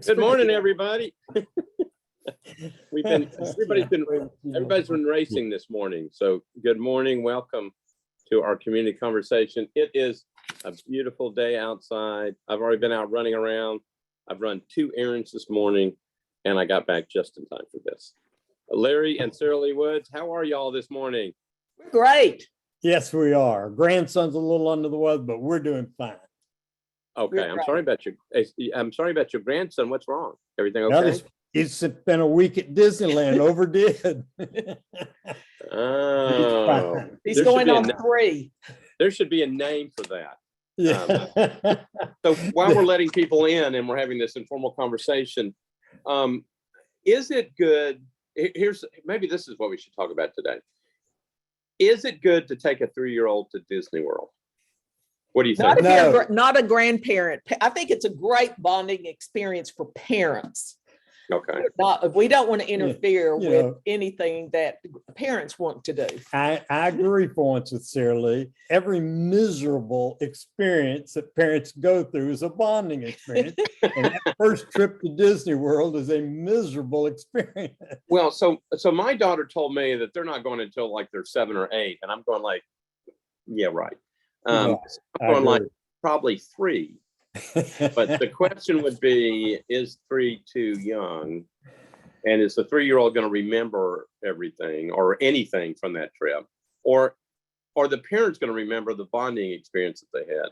Good morning, everybody. Everybody's been racing this morning. So good morning. Welcome to our community conversation. It is a beautiful day outside. I've already been out running around. I've run 2 errands this morning and I got back just in time for this. Larry and Saralee Woods, how are y'all this morning? Great. Yes, we are. Grandson's a little under the weather, but we're doing fine. Okay, I'm sorry about your grandson. What's wrong? Everything okay? Now, it's been a week at Disneyland, overdid. Oh, He's going on 3. There should be a name for that. Yeah. So while we're letting people in and we're having this informal conversation, is it good? Maybe this is what we should talk about today. Is it good to take a 3-year-old to Disney World? What do you think? Not a grandparent. I think it's a great bonding experience for parents. Okay. We don't want to interfere with anything that parents want to do. I agree for once with Saralee. Every miserable experience that parents go through is a bonding experience. And that first trip to Disney World is a miserable experience. Well, so my daughter told me that they're not going until like they're 7 or 8. And I'm going like, yeah, right. I'm going like probably 3. But the question would be, is 3 too young? And is the 3-year-old going to remember everything or anything from that trip? Or the parents going to remember the bonding experience that they had?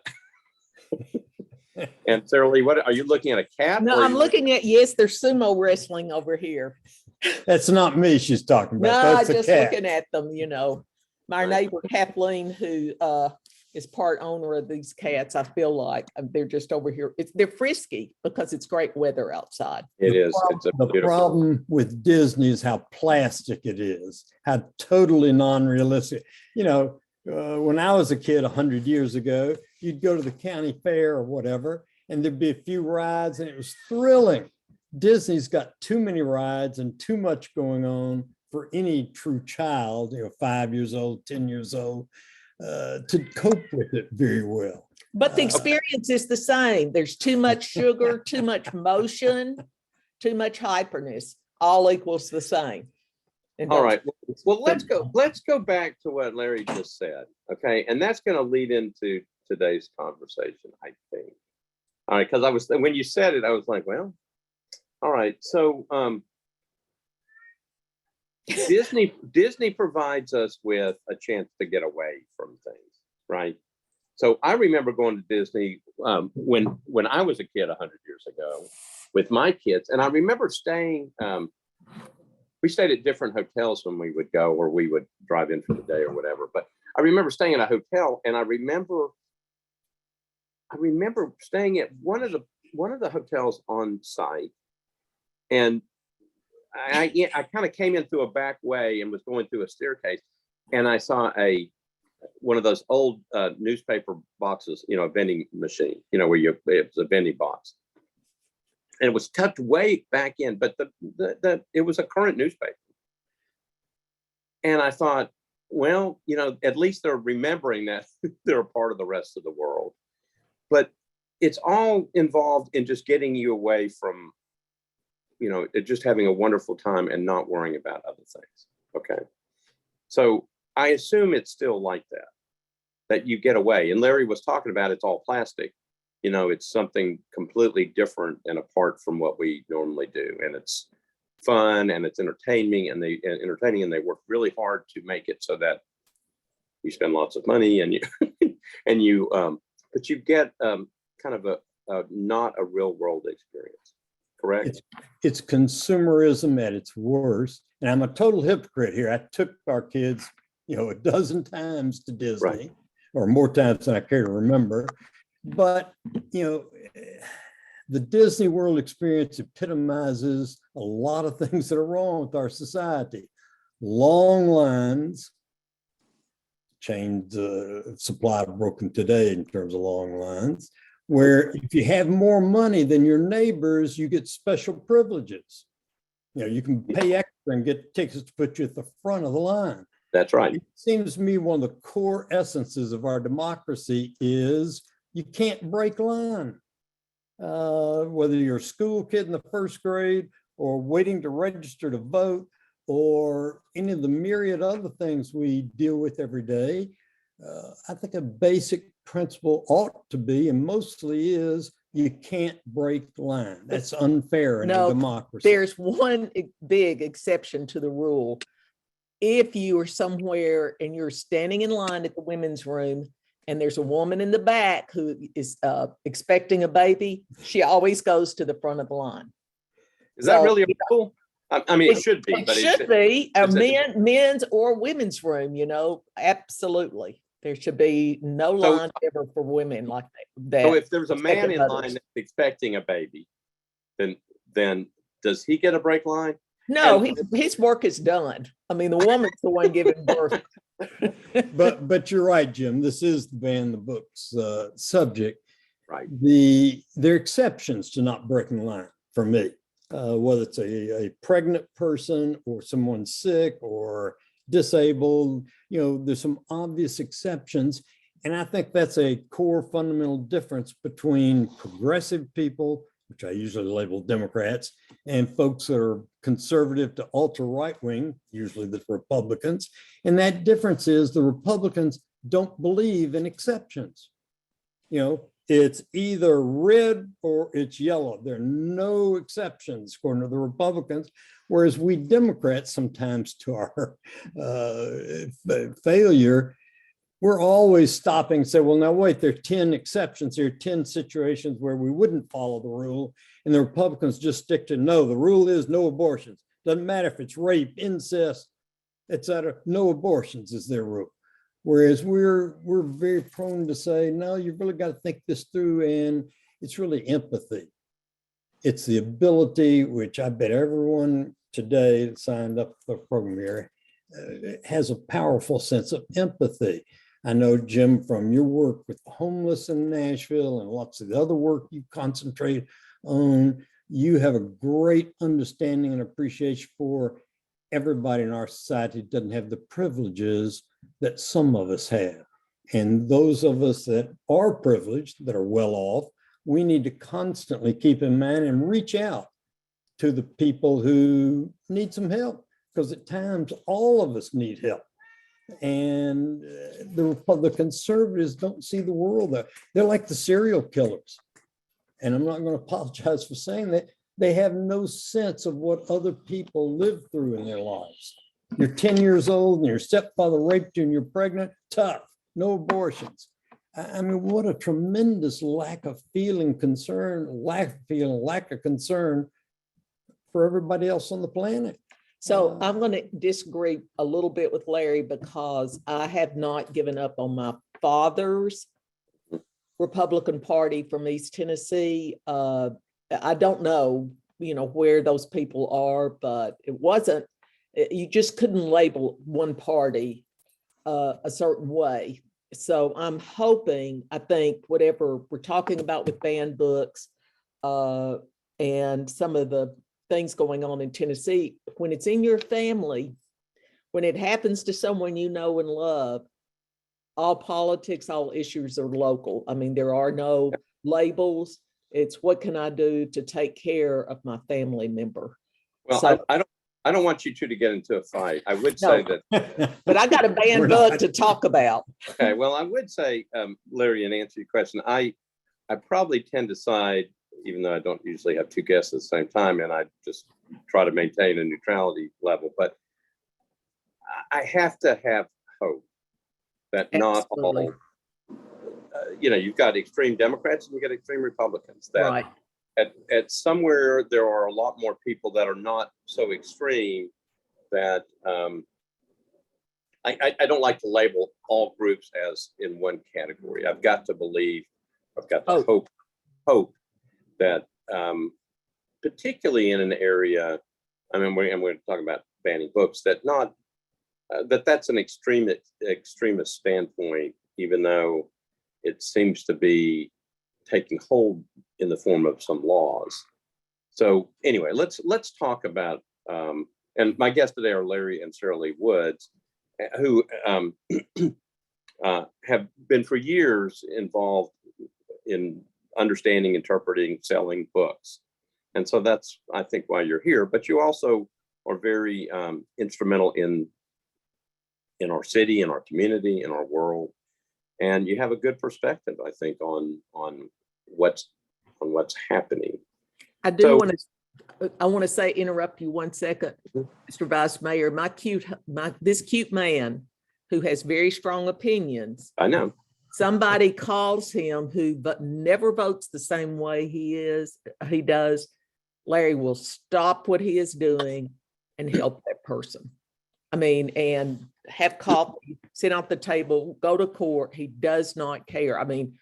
And Saralee, what are you looking at, a cat? No, I'm looking at, yes, there's sumo wrestling over here. That's not me she's talking about. No, That's just cat. looking at them, My neighbor Kathleen, who is part owner of these cats, I feel like they're just over here. They're frisky because it's great weather outside. It is. The problem with Disney is how plastic it is, how totally non-realistic. When I was a kid 100 years ago, you'd go to the county fair or whatever, and there'd be a few rides, and it was thrilling. Disney's got too many rides and too much going on for any true child, 5 years old, 10 years old, to cope with it very well. But the experience is the same. There's too much sugar, too much motion, too much hyperness. All equals the same. All right. Well, let's go back to what Larry just said. Okay. And that's going to lead into today's conversation, I think. All right. Because when you said it, I was like, well, all right. So Disney provides us with a chance to get away from things, right? So I remember going to Disney when I was a kid 100 years ago with my kids, and I remember staying. We stayed at different hotels when we would go, or we would drive in for the day or whatever. But I remember staying at a hotel, and I remember staying at one of the hotels on site, and I kind of came in through a back way and was going through a staircase, and I saw one of those old newspaper boxes, a vending machine, where it's a vending box, and it was tucked way back in, but it was a current newspaper, and I thought, well, at least they're remembering that they're a part of the rest of the world, but it's all involved in just getting you away from just having a wonderful time and not worrying about other things. Okay. So I assume it's still like that you get away. And Larry was talking about it's all plastic. It's something completely different and apart from what we normally do. And it's fun and it's entertaining and they work really hard to make it so that you spend lots of money and but you get kind of a not a real world experience. Correct. It's consumerism at its worst. And I'm a total hypocrite here. I took our kids, a dozen times to Disney, right, or more times than I care to remember. But, the Disney World experience epitomizes a lot of things that are wrong with our society. Long lines, chain supply broken today in terms of long lines, where if you have more money than your neighbors, you get special privileges. You can pay extra and get tickets to put you at the front of the line. That's right. It seems to me one of the core essences of our democracy is you can't break line. whether you're a school kid in the first grade or waiting to register to vote or any of the myriad other things we deal with every day. I think a basic principle ought to be, and mostly is, you can't break the line. That's unfair in a No, democracy. there's one big exception to the rule. If you are somewhere and you're standing in line at the women's room and there's a woman in the back who is expecting a baby, she always goes to the front of the line. Is that really a rule? I mean, it should be. It but should be a it's men's or women's room, absolutely. There should be no line ever for women like that. So if there's a man in line that's expecting a baby, then does he get a break line? No, his work is done. I mean, the woman's the one giving birth. But you're right, Jim. This is the ban the books subject. Right. There are exceptions to not breaking the line for me, whether it's a pregnant person or someone sick or disabled. There's some obvious exceptions. And I think that's a core fundamental difference between progressive people, which I usually label Democrats, and folks that are conservative to ultra right wing, usually the Republicans. And that difference is the Republicans don't believe in exceptions. It's either red or it's yellow. There are no exceptions according to the Republicans, whereas we Democrats, sometimes to our failure, we're always stopping and say, well, now wait, there are 10 exceptions. There are 10 situations where we wouldn't follow the rule. And the Republicans just stick to no, the rule is no abortions. Doesn't matter if it's rape, incest, et cetera, no abortions is their rule. Whereas we're very prone to say, no, you've really got to think this through. And it's really empathy. It's the ability, which I bet everyone today that signed up for the program here has a powerful sense of empathy. I know, Jim, from your work with the homeless in Nashville and lots of the other work you concentrate on, you have a great understanding and appreciation for everybody in our society that doesn't have the privileges that some of us have. And those of us that are privileged, that are well off, we need to constantly keep in mind and reach out to the people who need some help, because at times all of us need help. And the conservatives don't see the world that they're like the serial killers. And I'm not going to apologize for saying that. They have no sense of what other people live through in their lives. You're 10 years old and your stepfather raped you and you're pregnant, tough, no abortions. I mean, what a tremendous lack of concern for everybody else on the planet. So I'm going to disagree a little bit with Larry, because I have not given up on my father's Republican Party from East Tennessee. I don't know, where those people are, but you just couldn't label one party a certain way. So I'm hoping, I think whatever we're talking about with banned books and some of the things going on in Tennessee, when it's in your family, when it happens to someone you know and love, all politics, all issues are local. I mean, there are no labels. It's what can I do to take care of my family member? Well, so, I don't want you two to get into a fight. I would say that. But I got a banned book to talk about. Okay, well, I would say, Larry, and answer your question, I probably tend to side, even though I don't usually have two guests at the same time, and I just try to maintain a neutrality level, but I have to have hope that not all, you've got extreme Democrats and you got extreme Republicans. That right. At somewhere there are a lot more people that are not so extreme that I don't like to label all groups as in one category. I've got to believe, I've got to hope that particularly in an area, I mean, we're going to talk about banning books, that not that's an extremist standpoint, even though it seems to be taking hold in the form of some laws. So anyway, let's talk about, and my guests today are Larry and Saralee Woods, who have been for years involved in understanding, interpreting, selling books. And so that's, I think, why you're here. But you also are very instrumental in our city, in our community, in our world. And you have a good perspective, I think, on what's happening. I do want to, I want to say, interrupt you 1 second, Mr. Vice Mayor. This cute man who has very strong opinions. I know. Somebody calls him who never votes the same way he does. Larry will stop what he is doing and help that person. I mean, and have coffee, sit at the table, go to court. He does not care. I mean,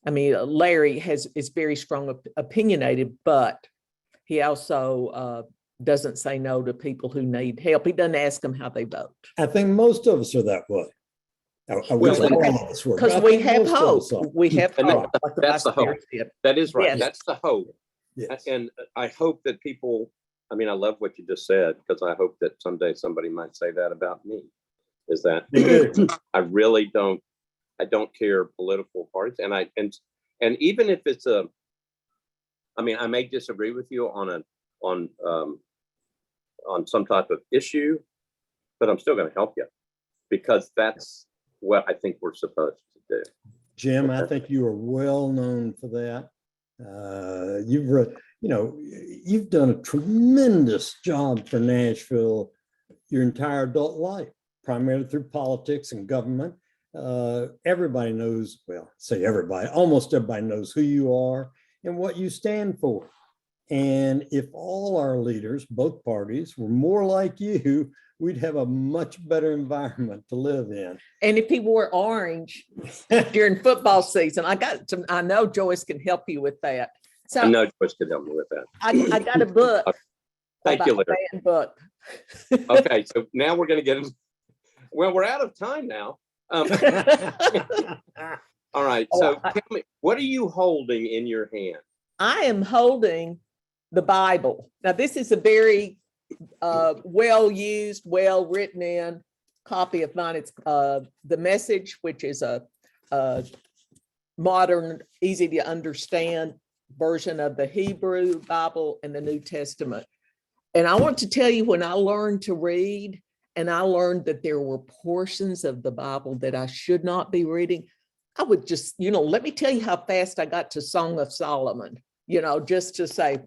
Larry is very strong, opinionated, but he also doesn't say no to people who need help. He doesn't ask them how they vote. I think most of us are that way. Because we have hope. We have hope. That's the hope. That is right. Yes. That's the hope. Yes. And I hope that people, I mean, I love what you just said, because I hope that someday somebody might say that about me, is that I really don't care political parties. And even if it's I may disagree with you on some type of issue, but I'm still going to help you, because that's what I think we're supposed to do. Jim, I think you are well known for that. You've done a tremendous job for Nashville your entire adult life, primarily through politics and government. Everybody knows, almost everybody knows who you are and what you stand for. And if all our leaders, both parties, were more like you, we'd have a much better environment to live in. And if people were orange during football season, I know Joyce can help you with that. So I know Joyce can help me with that. I got a book. Thank you, Larry. Book. Okay, so now we're going to get, well, we're out of time now. All right, so tell me, what are you holding in your hand? I am holding the Bible. Now, this is a very well-used, well-written in copy of mine. It's The Message, which is a modern, easy to understand version of the Hebrew Bible and the New Testament. And I want to tell you, when I learned to read, and I learned that there were portions of the Bible that I should not be reading, I would just, let me tell you how fast I got to Song of Solomon, just to say,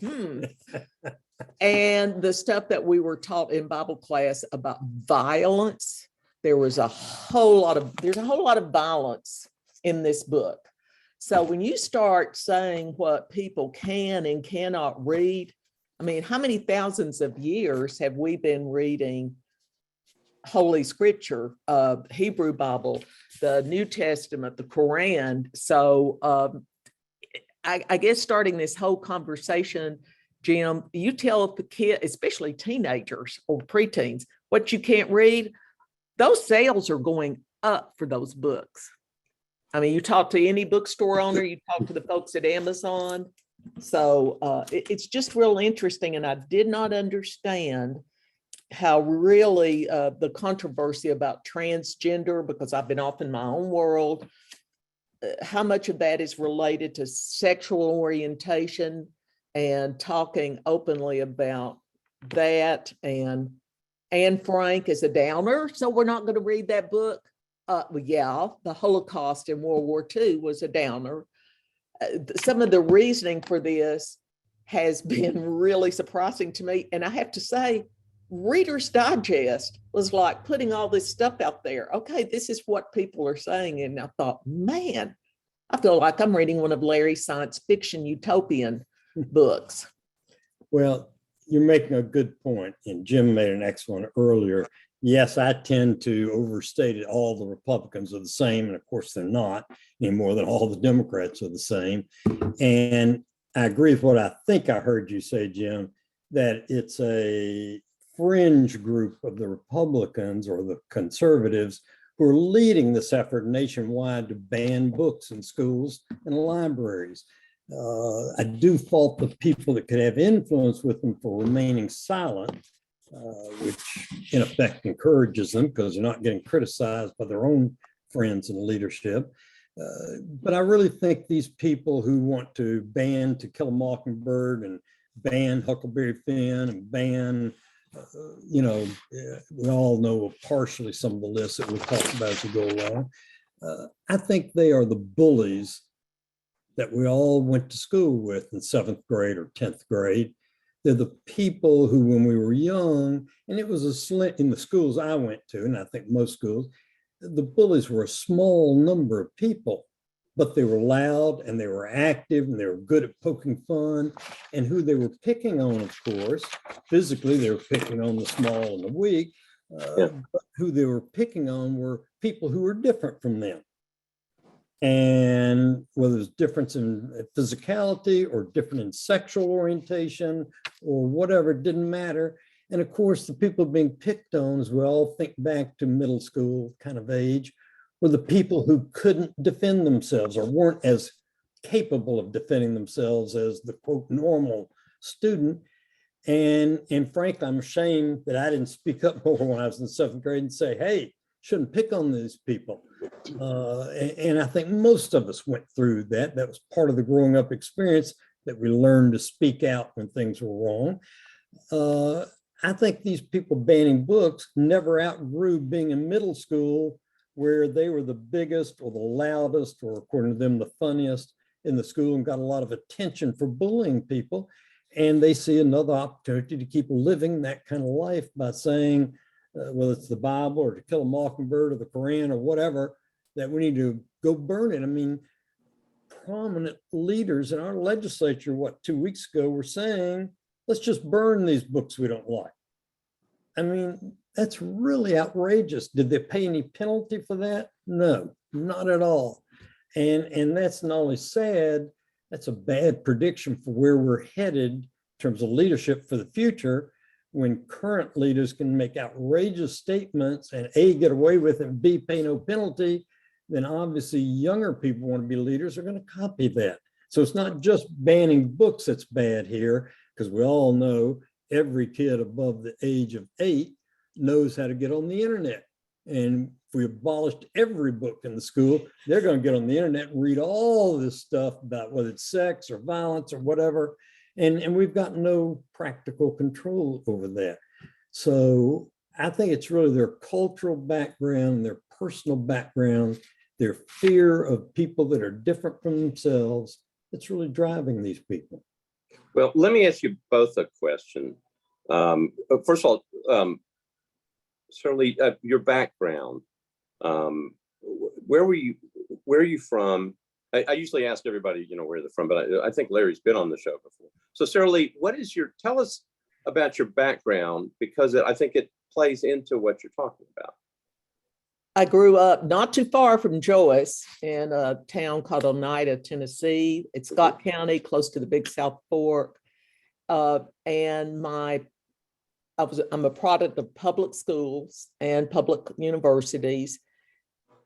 And the stuff that we were taught in Bible class about violence, there's a whole lot of violence in this book. So when you start saying what people can and cannot read, I mean, how many thousands of years have we been reading Holy Scripture, Hebrew Bible, the New Testament, the Quran? So I guess starting this whole conversation, Jim, you tell the kid, especially teenagers or preteens, what you can't read, those sales are going up for those books. I mean, you talk to any bookstore owner, you talk to the folks at Amazon. So it's just real interesting. And I did not understand how really the controversy about transgender, because I've been off in my own world, how much of that is related to sexual orientation and talking openly about that. And Anne Frank is a downer, so we're not going to read that book. The Holocaust in World War II was a downer. Some of the reasoning for this has been really surprising to me. And I have to say, Reader's Digest was like putting all this stuff out there. Okay, this is what people are saying. And I thought, man, I feel like I'm reading one of Larry's science fiction utopian books. Well, you're making a good point, and Jim made an excellent earlier. Yes, I tend to overstate it. All the Republicans are the same, and of course they're not any more than all the Democrats are the same. And I agree with what I think I heard you say, Jim, that it's a fringe group of the Republicans or the conservatives who are leading this effort nationwide to ban books in schools and libraries. I do fault the people that could have influence with them for remaining silent, which in effect encourages them because they're not getting criticized by their own friends in leadership. But I really think these people who want to ban To Kill a Mockingbird and ban Huckleberry Finn and ban, we all know partially some of the lists that we'll talk about as we go along. I think they are the bullies that we all went to school with in 7th grade or 10th grade. They're the people who, when we were young, and it was in the schools I went to, and I think most schools, the bullies were a small number of people, but they were loud and they were active and they were good at poking fun. And who they were picking on, of course, physically, they were picking on the small and the weak. But who they were picking on were people who were different from them. And whether it's difference in physicality or different in sexual orientation or whatever, it didn't matter. And of course, the people being picked on, as we all think back to middle school kind of age, were the people who couldn't defend themselves or weren't as capable of defending themselves as the quote normal student. And frankly, I'm ashamed that I didn't speak up more when I was in 7th grade and say, hey, shouldn't pick on these people. And I think most of us went through that. That was part of the growing up experience, that we learned to speak out when things were wrong. I think these people banning books never outgrew being in middle school, where they were the biggest or the loudest, or according to them, the funniest in the school, and got a lot of attention for bullying people. And they see another opportunity to keep living that kind of life by saying, whether it's the Bible or To Kill a Mockingbird or the Quran or whatever, that we need to go burn it. I mean, prominent leaders in our legislature, 2 weeks ago, were saying, let's just burn these books we don't like. I mean, that's really outrageous. Did they pay any penalty for that? No, not at all. And that's not only sad, that's a bad prediction for where we're headed in terms of leadership for the future, when current leaders can make outrageous statements and A, get away with it, and B, pay no penalty. Then obviously younger people want to be leaders are going to copy that. So it's not just banning books that's bad here, because we all know every kid above the age of 8 knows how to get on the internet. And if we abolished every book in the school, they're going to get on the internet and read all this stuff about whether it's sex or violence or whatever. And we've got no practical control over that. So I think it's really their cultural background, their personal background, their fear of people that are different from themselves that's really driving these people. Well, let me ask you both a question. First of all, Saralee, your background, where are you from? I usually ask everybody, where they're from, but I think Larry's been on the show before. So Saralee, tell us about your background, because I think it plays into what you're talking about. I grew up not too far from Joyce in a town called Oneida, Tennessee. It's Scott County, close to the Big South Fork. And I'm a product of public schools and public universities.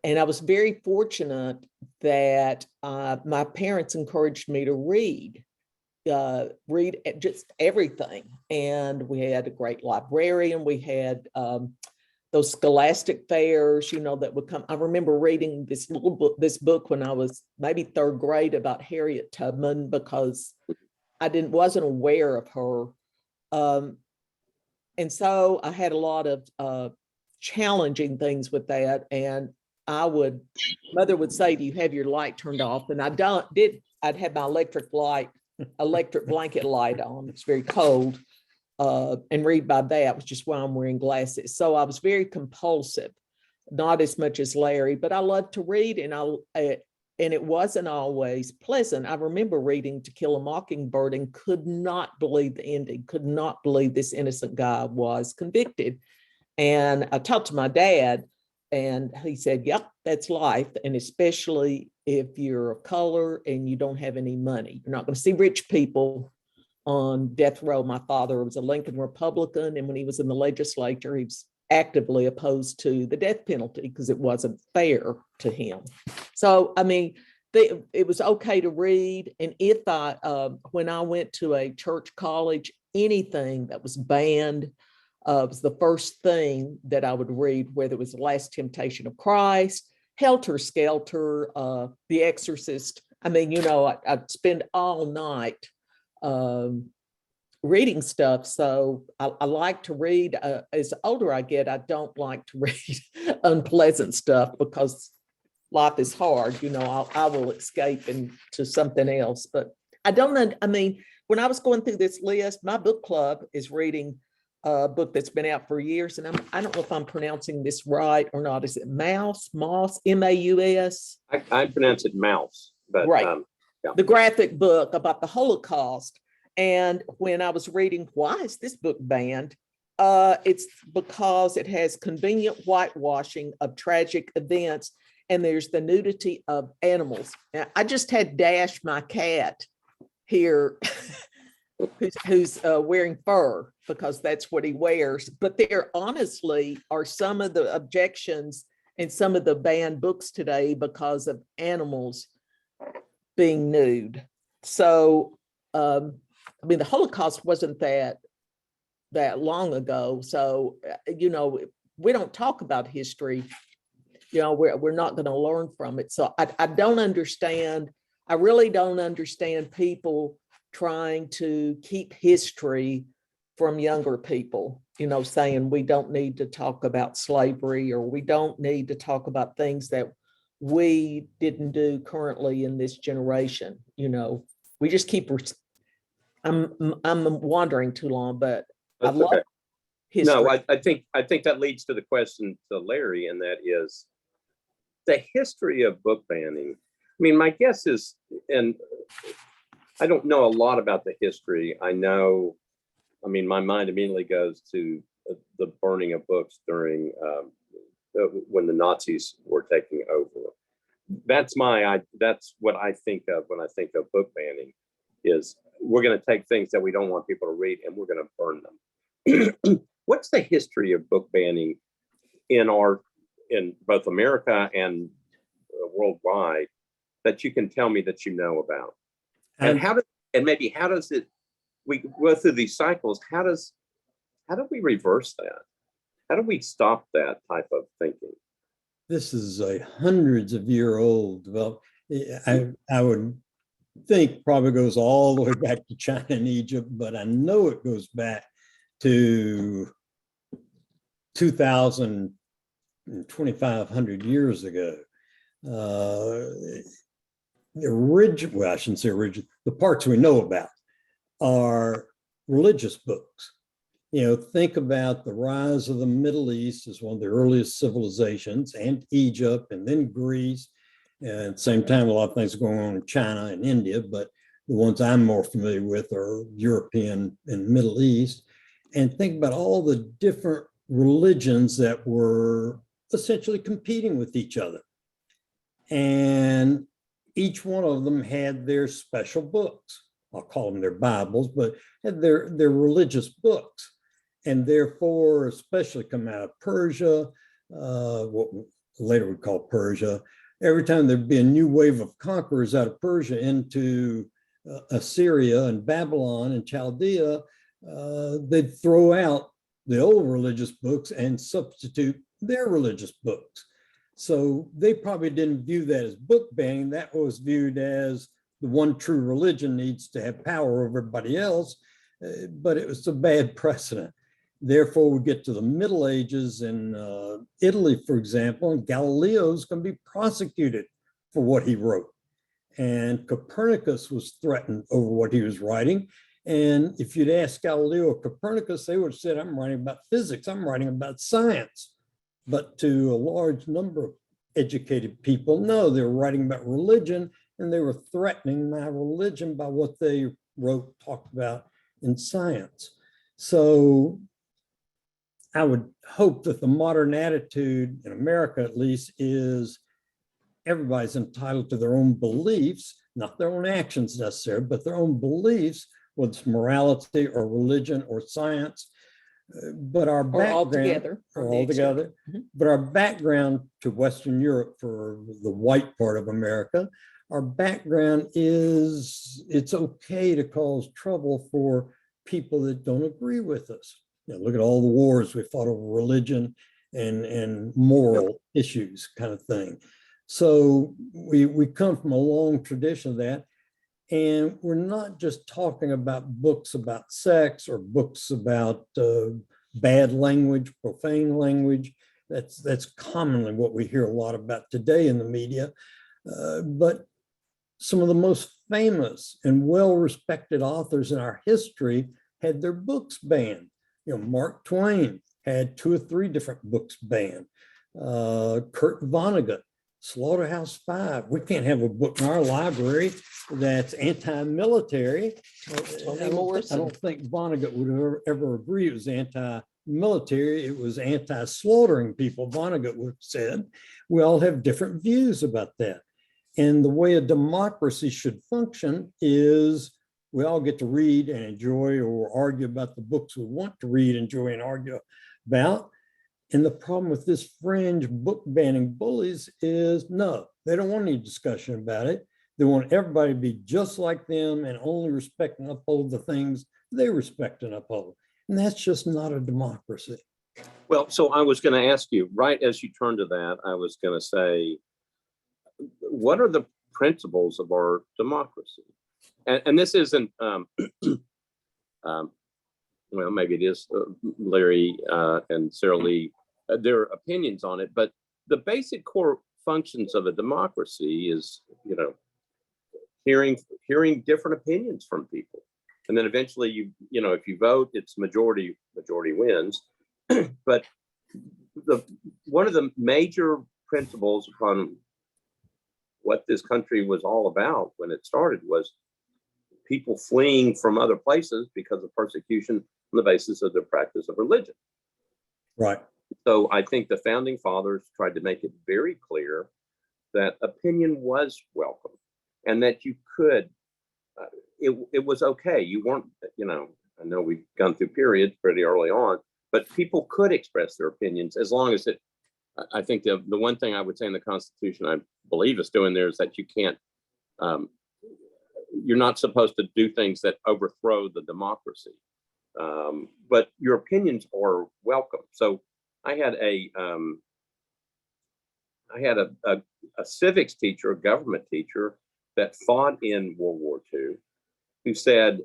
And I was very fortunate that my parents encouraged me to read just everything. And we had a great librarian. We had those scholastic fairs, that would come. I remember reading this book when I was maybe 3rd grade about Harriet Tubman, because I wasn't aware of her. And so I had a lot of challenging things with that. And Mother would say, do you have your light turned off? And I'd have my electric blanket light on. It's very cold. And read by that, which is why I'm wearing glasses. So I was very compulsive, not as much as Larry, but I loved to read, and it wasn't always pleasant. I remember reading To Kill a Mockingbird and could not believe the ending, could not believe this innocent guy was convicted. And I talked to my dad, and he said, yep, that's life. And especially if you're of color and you don't have any money, you're not going to see rich people on death row. My father was a Lincoln Republican, and when he was in the legislature, he was actively opposed to the death penalty because it wasn't fair to him. So, I mean, it was okay to read. And when I went to a church college, anything that was banned was the first thing that I would read, whether it was The Last Temptation of Christ, Helter Skelter, The Exorcist. I mean, you know, I'd spend all night reading stuff. So I like to read. As older I get, I don't like to read unpleasant stuff because life is hard. You know, I will escape into something else. But I don't, I mean, when I was going through this list, my book club is reading a book that's been out for years. And I don't know if I'm pronouncing this right or not. Is it Mouse, M-A-U-S? I pronounce it mouse, but Right. yeah. The graphic book about the Holocaust. And when I was reading, why is this book banned? It's because it has convenient whitewashing of tragic events, and there's the nudity of animals. Now, I just had Dash, my cat, here, who's wearing fur because that's what he wears. But there honestly are some of the objections in some of the banned books today because of animals being nude. So, I mean, the Holocaust wasn't that long ago. So, you know, we don't talk about history. You know, we're not going to learn from it. So I don't understand. I really don't understand people trying to keep history from younger people, you know, saying we don't need to talk about slavery or we don't need to talk about things that we didn't do currently in this generation. You know, we just keep, I'm wandering too long, but I That's love okay. history. No, I think that leads to the question to Larry, and that is the history of book banning. I mean, my guess is, and I don't know a lot about the history. I mean, my mind immediately goes to the burning of books during when the Nazis were taking over. That's what I think of when I think of book banning. Is we're going to take things that we don't want people to read and we're going to burn them. What's the history of book banning in both America and worldwide that you can tell me that you know about? And how does it, we go through these cycles, how do we reverse that? How do we stop that type of thinking? This is a hundreds of year old. Well, I would think probably goes all the way back to China and Egypt, but I know it goes back to 2,000, 2,500 years ago. The original, well, I shouldn't say original, the parts we know about are religious books. You know, think about the rise of the Middle East as one of the earliest civilizations, and Egypt, and then Greece. And at the same time, a lot of things are going on in China and India, but the ones I'm more familiar with are European and Middle East. And think about all the different religions that were essentially competing with each other. And each one of them had their special books. I'll call them their Bibles, but had their religious books. And therefore, especially come out of Persia, what later we call Persia, every time there'd be a new wave of conquerors out of Persia into Assyria and Babylon and Chaldea, they'd throw out the old religious books and substitute their religious books. So they probably didn't view that as book banning. That was viewed as the one true religion needs to have power over everybody else, but it was a bad precedent. Therefore, we get to the Middle Ages in Italy, for example, and Galileo's going to be prosecuted for what he wrote. And Copernicus was threatened over what he was writing. And if you'd asked Galileo or Copernicus, they would have said, I'm writing about physics, I'm writing about science. But to a large number of educated people, no, they were writing about religion, and they were threatening my religion by what they wrote, talked about in science. So I would hope that the modern attitude in America, at least, is everybody's entitled to their own beliefs, not their own actions necessarily, but their own beliefs, whether it's morality or religion or science. But our background, all together, but our background to Western Europe for the white part of America, our background is it's okay to cause trouble for people that don't agree with us. You know, look at all the wars we fought over religion and moral issues kind of thing. So we come from a long tradition of that. And we're not just talking about books about sex or books about bad language, profane language. That's commonly what we hear a lot about today in the media. But some of the most famous and well-respected authors in our history had their books banned. You know, Mark Twain had 2 or 3 different books banned. Kurt Vonnegut, Slaughterhouse-Five. We can't have a book in our library that's anti-military. I don't think Vonnegut would ever agree it was anti-military. It was anti-slaughtering people, Vonnegut would have said. We all have different views about that. And the way a democracy should function is we all get to read and enjoy or argue about the books we want to read, enjoy, and argue about. And the problem with this fringe book banning bullies is no, they don't want any discussion about it. They want everybody to be just like them and only respect and uphold the things they respect and uphold. And that's just not a democracy. Well, so I was going to ask you, right as you turn to that, I was going to say, what are the principles of our democracy? And this isn't, well, maybe it is Larry and Saralee, their opinions on it, but the basic core functions of a democracy is, you know, hearing different opinions from people. And then eventually you know, if you vote, it's majority wins. But one of the major principles upon what this country was all about when it started was people fleeing from other places because of persecution on the basis of their practice of religion. Right. So I think the founding fathers tried to make it very clear that opinion was welcome and that you could, it was okay. You weren't, you know, I know we've gone through periods pretty early on, but people could express their opinions as long as I think the one thing I would say in the Constitution, I believe is doing there is that you can't, you're not supposed to do things that overthrow the democracy. But your opinions are welcome. So I had a civics teacher, a government teacher that fought in World War II, who said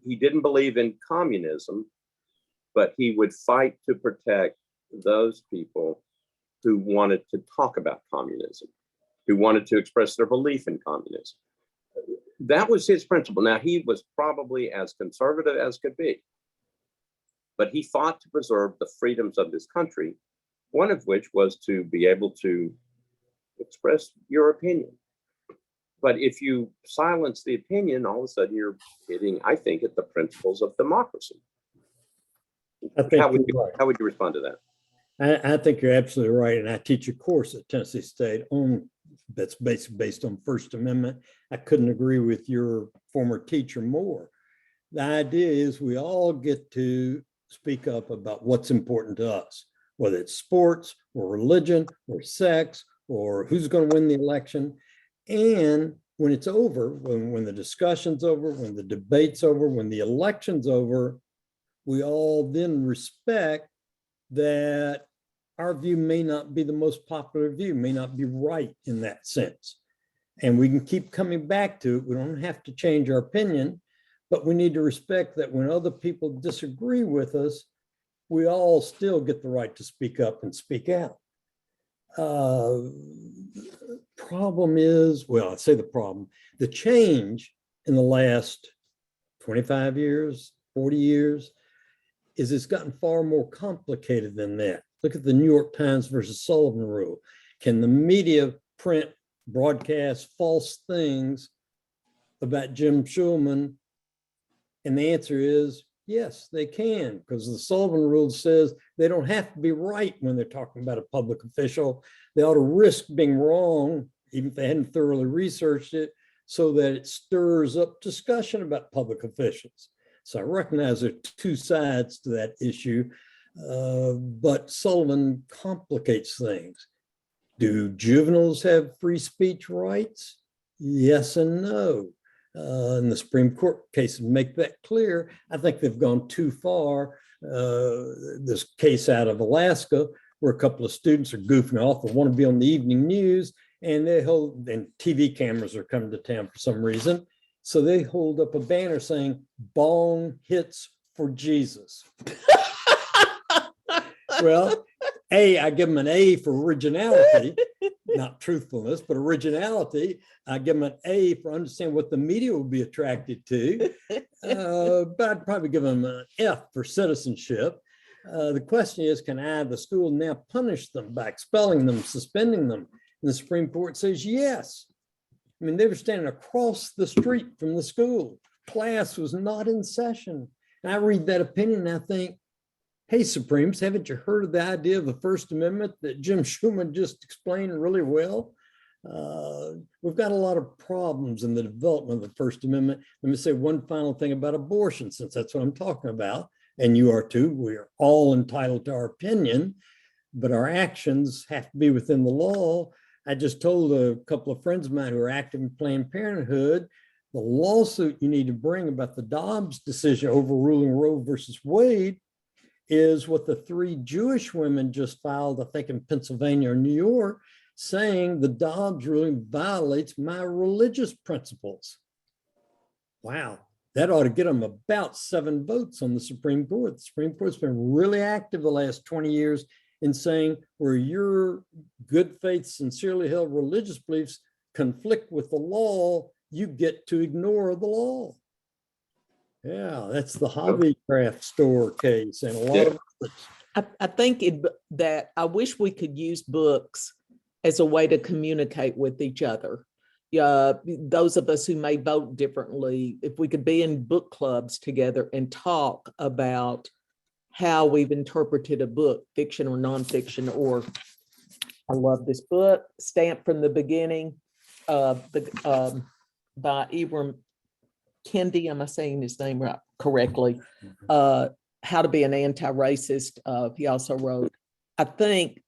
he didn't believe in communism, but he would fight to protect those people who wanted to talk about communism, who wanted to express their belief in communism. That was his principle. Now, he was probably as conservative as could be, but he fought to preserve the freedoms of this country, one of which was to be able to express your opinion. But if you silence the opinion, all of a sudden you're hitting, I think, at the principles of democracy. How would you respond to that? I think you're absolutely right. And I teach a course at Tennessee State that's based on First Amendment. I couldn't agree with your former teacher more. The idea is we all get to speak up about what's important to us, whether it's sports or religion or sex or who's going to win the election. And when it's over, when the discussion's over, when the debate's over, when the election's over, we all then respect that our view may not be the most popular view, may not be right in that sense. And we can keep coming back to it. We don't have to change our opinion, but we need to respect that when other people disagree with us, we all still get the right to speak up and speak out. Problem is, well, I'd say the change in the last 25 years, 40 years, is it's gotten far more complicated than that. Look at the New York Times versus Sullivan rule. Can the media print, broadcast false things about Jim Schulman? And the answer is yes, they can, because the Sullivan rule says they don't have to be right when they're talking about a public official. They ought to risk being wrong, even if they hadn't thoroughly researched it, so that it stirs up discussion about public officials. So I recognize there are two sides to that issue, but Sullivan complicates things. Do juveniles have free speech rights? Yes and no. And the Supreme Court cases make that clear. I think they've gone too far. This case out of Alaska where a couple of students are goofing off or want to be on the evening news, and TV cameras are coming to town for some reason. So they hold up a banner saying bong hits for Jesus. Well, I give them an A for originality, not truthfulness, but originality. I give them an A for understanding what the media will be attracted to. But I'd probably give them an F for citizenship. The question is, can the school now punish them by expelling them, suspending them? And the Supreme Court says yes. I mean, they were standing across the street from the school. Class was not in session. And I read that opinion and I think, hey, Supremes, haven't you heard of the idea of the First Amendment that Jim Schuman just explained really well? We've got a lot of problems in the development of the First Amendment. Let me say one final thing about abortion, since that's what I'm talking about, and you are too. We are all entitled to our opinion, but our actions have to be within the law. I just told a couple of friends of mine who are active in Planned Parenthood, the lawsuit you need to bring about the Dobbs decision overruling Roe versus Wade is what the 3 Jewish women just filed, I think in Pennsylvania or New York, saying the Dobbs ruling violates my religious principles. Wow, that ought to get them about 7 votes on the Supreme Court. The Supreme Court's been really active the last 20 years in saying where your good faith, sincerely held religious beliefs conflict with the law, you get to ignore the law. Yeah, that's the hobby craft store case and a lot of others. I think that I wish we could use books as a way to communicate with each other. Those of us who may vote differently, if we could be in book clubs together and talk about how we've interpreted a book, fiction or nonfiction, or I love this book, Stamped from the Beginning, by Ibram Kendi, am I saying his name correctly? How to Be an Anti-Racist. He also wrote, I think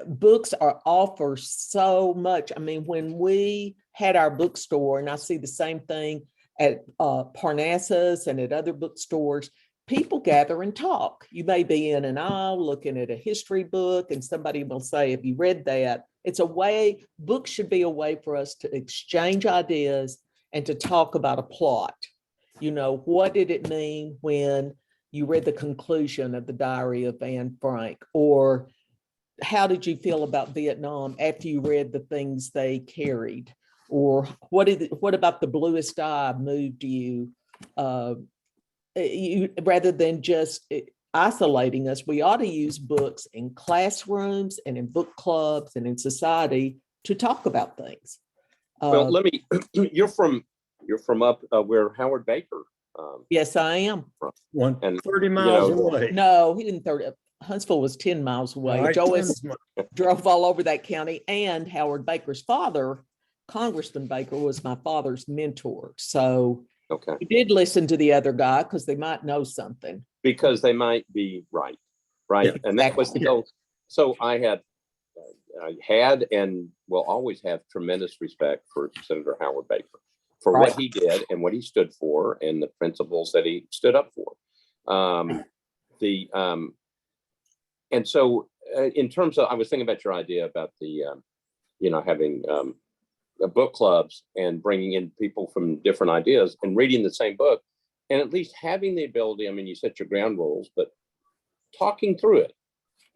books offer so much. I mean, when we had our bookstore, and I see the same thing at Parnassus and at other bookstores, people gather and talk. You may be in an aisle looking at a history book and somebody will say, have you read that? It's a way, books should be a way for us to exchange ideas and to talk about a plot. You know, what did it mean when you read the conclusion of the Diary of Anne Frank? Or how did you feel about Vietnam after you read the things they carried? Or what about The Bluest Eye moved you? Rather than just isolating us, we ought to use books in classrooms and in book clubs and in society to talk about things. Well, let me, you're from up where Howard Baker. Yes, I am. One And 30 miles away. No, he didn't 30. Huntsville was 10 miles away. Right, Joyce drove all over that county, and Howard Baker's father, Congressman Baker, was my father's mentor. So okay, we did listen to the other guy because they might know something. because they might be right, Yeah, and that was the goal. So I had and will always have tremendous respect for Senator Howard Baker for Right. what he did and what he stood for and the principles that he stood up for. And so in terms of, I was thinking about your idea about the, having book clubs and bringing in people from different ideas and reading the same book, and at least having the ability, I mean, you set your ground rules, but talking through it.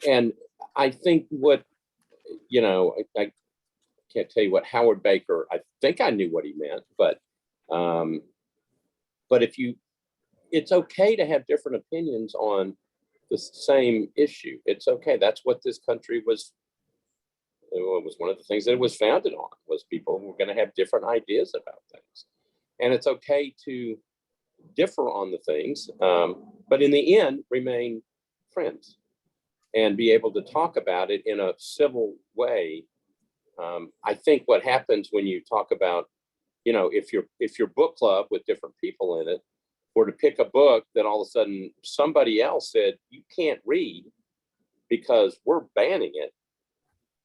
And I think I can't tell you what Howard Baker, I think I knew what he meant, but it's okay to have different opinions on the same issue. It's okay. That's what this country was. It was one of the things that it was founded on, was people were going to have different ideas about things. And it's okay to differ on the things, but in the end, remain friends and be able to talk about it in a civil way. I think what happens when you talk about, if your book club with different people in it were to pick a book that all of a sudden somebody else said, you can't read because we're banning it,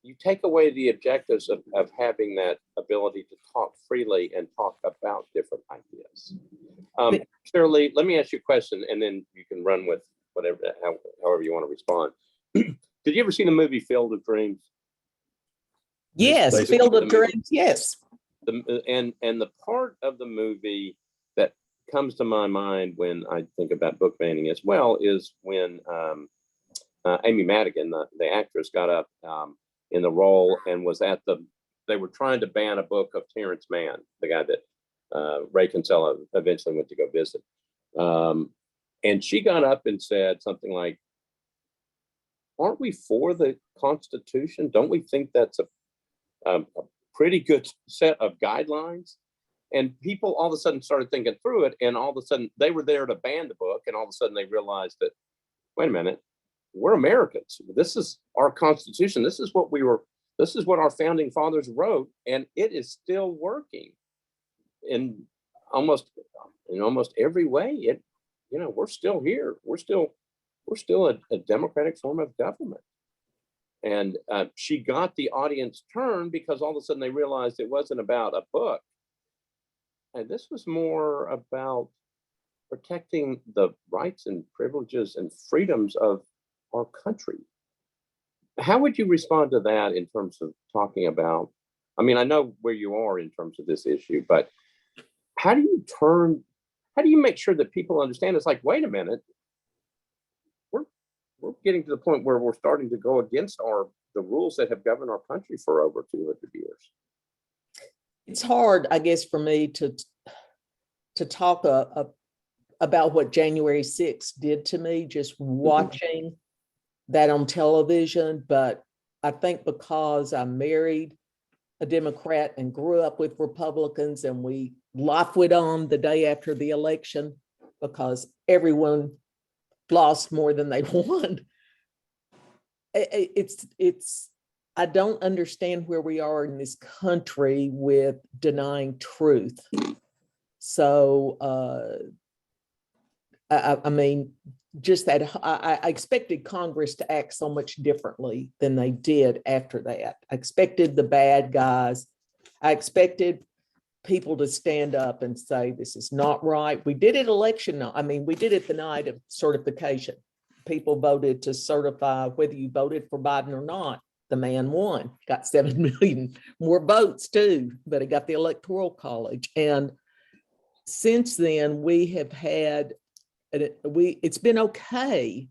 you take away the objectives of having that ability to talk freely and talk about different ideas. Saralee, let me ask you a question, and then you can run with however you want to respond. Did you ever see the movie Field of Dreams? Yes, basically Field the of movie. Dreams, yes. And the part of the movie that comes to my mind when I think about book banning as well is when Amy Madigan, the actress, got up in the role and was they were trying to ban a book of Terrence Mann, the guy that Ray Kinsella eventually went to go visit. And she got up and said something like, aren't we for the Constitution? Don't we think that's a pretty good set of guidelines? And people all of a sudden started thinking through it, and all of a sudden they were there to ban the book, and all of a sudden they realized that, wait a minute, we're Americans. This is our Constitution. This is what our founding fathers wrote, and it is still working in almost every way. We're still here. We're still a democratic form of government. And she got the audience turned because all of a sudden they realized it wasn't about a book. And this was more about protecting the rights and privileges and freedoms of our country. How would you respond to that in terms of talking about, I mean, I know where you are in terms of this issue, but how do you make sure that people understand? It's like, wait a minute, we're getting to the point where we're starting to go against the rules that have governed our country for over 200 years. It's hard, I guess, for me to talk about what January 6th did to me, just watching that on television. But I think because I married a Democrat and grew up with Republicans, and life went on the day after the election because everyone lost more than they won. I don't understand where we are in this country with denying truth. So, I mean, just that I expected Congress to act so much differently than they did after that. I expected the bad guys. I expected people to stand up and say, this is not right. We did it we did it the night of certification. People voted to certify whether you voted for Biden or not. The man won, got 7 million more votes too, but he got the Electoral College. And since then, we have had, it's been okay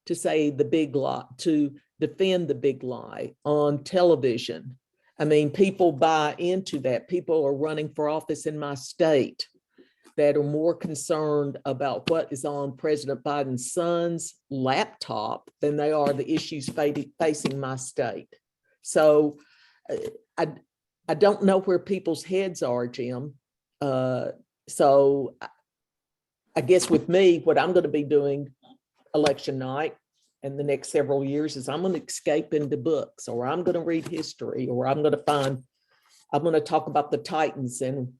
to say the big lie, to defend the big lie on television. I mean, people buy into that. People are running for office in my state that are more concerned about what is on President Biden's son's laptop than they are the issues facing my state. So I don't know where people's heads are, Jim. So I guess with me, what I'm going to be doing election night and the next several years is I'm going to escape into books, or I'm going to read history, or I'm going to talk about the Titans and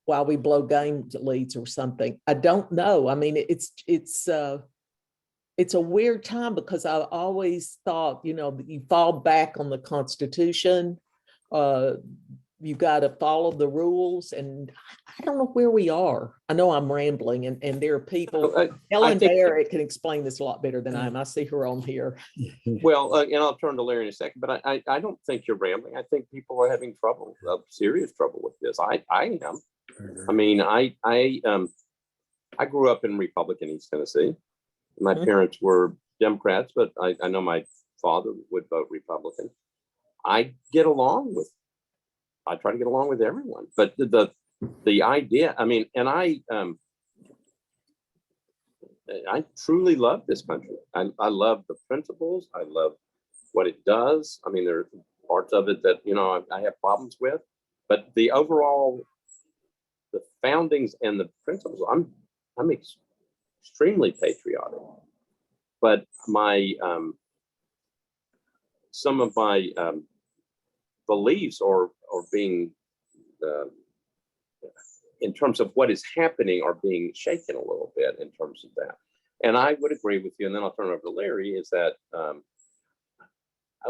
while we blow game leads or something. I don't know. I mean, it's a weird time because I always thought, that you fall back on the Constitution. You got to follow the rules, and I don't know where we are. I know I'm rambling, and there are people. Ellen Barrett can explain this a lot better than I am. I see her on here. Well, and I'll turn to Larry in a second, but I don't think you're rambling. I think people are having trouble, serious trouble with this. I am. I mean, I grew up in Republican East Tennessee. My parents were Democrats, but I know my father would vote Republican. I try to get along with everyone, but the idea, I mean, and I truly love this country. I love the principles. I love what it does. I mean, there are parts of it that, I have problems with, but the overall, the foundings and the principles, I'm extremely patriotic. But some of my beliefs are being, in terms of what is happening, are being shaken a little bit in terms of that. And I would agree with you, and then I'll turn it over to Larry, is that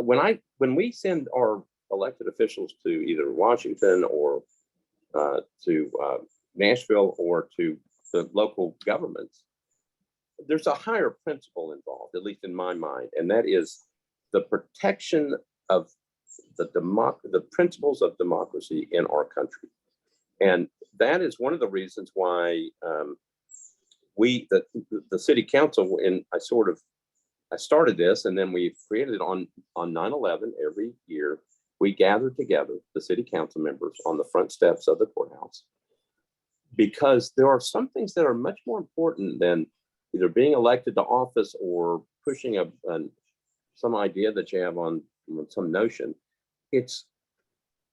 when we send our elected officials to either Washington or to Nashville or to the local governments, there's a higher principle involved, at least in my mind, and that is the protection of the principles of democracy in our country. And that is one of the reasons why the city council, and I started this, and then we created it on 9/11 every year. We gathered together, the city council members, on the front steps of the courthouse, because there are some things that are much more important than either being elected to office or pushing some idea that you have on some notion. It's